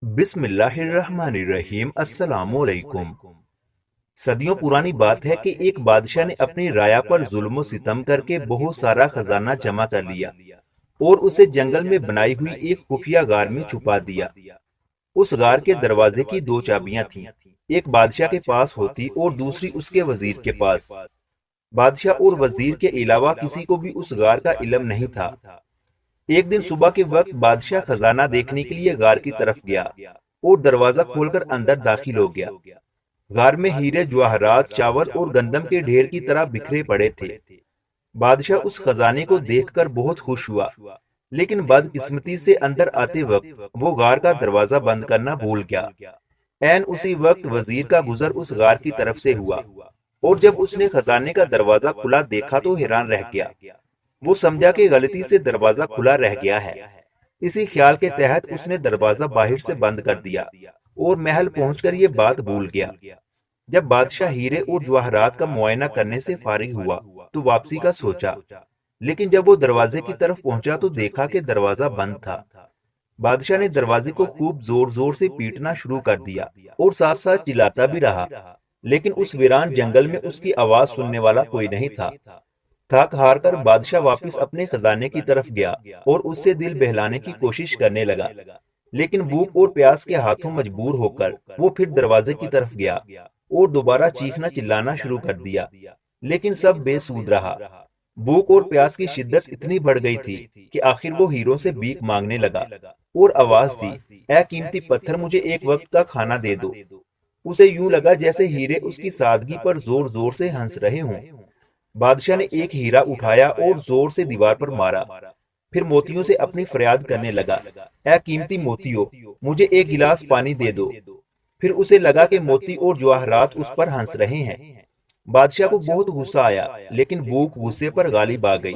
بسم اللہ الرحمن الرحیم۔ السلام علیکم۔ صدیوں پرانی بات ہے کہ ایک بادشاہ نے اپنی رعایا پر ظلم و ستم کر کے بہت سارا خزانہ جمع کر لیا اور اسے جنگل میں بنائی ہوئی ایک خفیہ غار میں چھپا دیا۔ اس غار کے دروازے کی دو چابیاں تھیں، ایک بادشاہ کے پاس ہوتی اور دوسری اس کے وزیر کے پاس۔ بادشاہ اور وزیر کے علاوہ کسی کو بھی اس غار کا علم نہیں تھا۔ ایک دن صبح کے وقت بادشاہ خزانہ دیکھنے کے لیے غار کی طرف گیا اور دروازہ کھول کر اندر داخل ہو گیا۔ غار میں ہیرے، جواہرات، چاول اور گندم کے ڈھیر کی طرح بکھرے پڑے تھے۔ بادشاہ اس خزانے کو دیکھ کر بہت خوش ہوا، لیکن بدقسمتی سے اندر آتے وقت وہ غار کا دروازہ بند کرنا بھول گیا۔ عین اسی وقت وزیر کا گزر اس غار کی طرف سے ہوا اور جب اس نے خزانے کا دروازہ کھلا دیکھا تو حیران رہ گیا۔ وہ سمجھا کہ غلطی سے دروازہ کھلا رہ گیا ہے۔ اسی خیال کے تحت اس نے دروازہ باہر سے بند کر دیا اور محل پہنچ کر یہ بات بھول گیا۔ جب بادشاہ ہیرے اور جواہرات کا معائنہ کرنے سے فارغ ہوا تو واپسی کا سوچا، لیکن جب وہ دروازے کی طرف پہنچا تو دیکھا کہ دروازہ بند تھا۔ بادشاہ نے دروازے کو خوب زور زور سے پیٹنا شروع کر دیا اور ساتھ ساتھ چلاتا بھی رہا، لیکن اس ویران جنگل میں اس کی آواز سننے والا کوئی نہیں تھا۔ تھک ہار کر بادشاہ واپس اپنے خزانے کی طرف گیا اور اس سے دل بہلانے کی کوشش کرنے لگا، لیکن بھوک اور پیاس کے ہاتھوں مجبور ہو کر وہ پھر دروازے کی طرف گیا اور دوبارہ چیخنا چلانا شروع کر دیا، لیکن سب بے سود رہا۔ بھوک اور پیاس کی شدت اتنی بڑھ گئی تھی کہ آخر وہ ہیروں سے بھیک مانگنے لگا اور آواز دی، اے قیمتی پتھر، مجھے ایک وقت کا کھانا دے دو۔ اسے یوں لگا جیسے ہیرے اس کی سادگی پر زور زور سے ہنس رہے ہوں۔ بادشاہ نے ایک ہیرا اٹھایا اور زور سے دیوار پر مارا، پھر موتیوں سے اپنی فریاد کرنے لگا، اے قیمتی موتیوں، مجھے ایک گلاس پانی دے دو۔ پھر اسے لگا کہ موتی اور جواہرات اس پر ہنس رہے ہیں۔ بادشاہ کو بہت غصہ آیا، لیکن بھوک غصے پر غالب آ گئی۔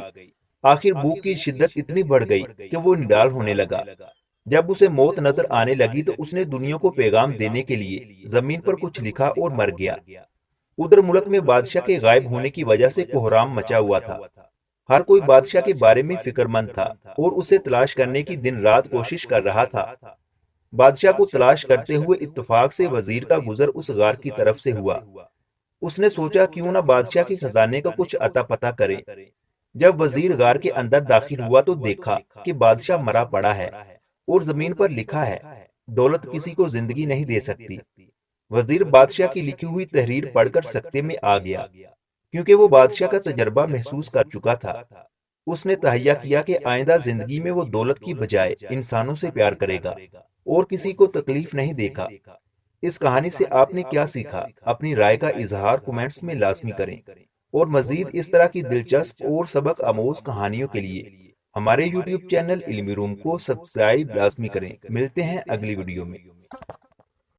آخر بھوک کی شدت اتنی بڑھ گئی کہ وہ نڈال ہونے لگا۔ جب اسے موت نظر آنے لگی تو اس نے دنیا کو پیغام دینے کے لیے زمین پر کچھ لکھا اور مر گیا۔ ادھر ملک میں بادشاہ کے غائب ہونے کی وجہ سے کوہرام مچا ہوا تھا۔ ہر کوئی بادشاہ کے بارے میں فکر مند تھا اور اسے تلاش کرنے کی دن رات کوشش کر رہا تھا۔ بادشاہ کو تلاش کرتے ہوئے اتفاق سے وزیر کا گزر اس غار کی طرف سے ہوا۔ اس نے سوچا کیوں نہ بادشاہ کے خزانے کا کچھ اتا پتا کرے۔ جب وزیر غار کے اندر داخل ہوا تو دیکھا کہ بادشاہ مرا پڑا ہے اور زمین پر لکھا ہے، دولت کسی کو زندگی نہیں دے سکتی۔ وزیر بادشاہ کی لکھی ہوئی تحریر پڑھ کر سکتے میں آ گیا، کیونکہ وہ بادشاہ کا تجربہ محسوس کر چکا تھا۔ اس نے تہیہ کیا کہ آئندہ زندگی میں وہ دولت کی بجائے انسانوں سے پیار کرے گا اور کسی کو تکلیف نہیں دے گا۔ اس کہانی سے آپ نے کیا سیکھا؟ اپنی رائے کا اظہار کومنٹس میں لازمی کریں، اور مزید اس طرح کی دلچسپ اور سبق آموز کہانیوں کے لیے ہمارے یوٹیوب چینل علمی روم کو سبسکرائب لازمی کریں۔ ملتے ہیں اگلی ویڈیو میں۔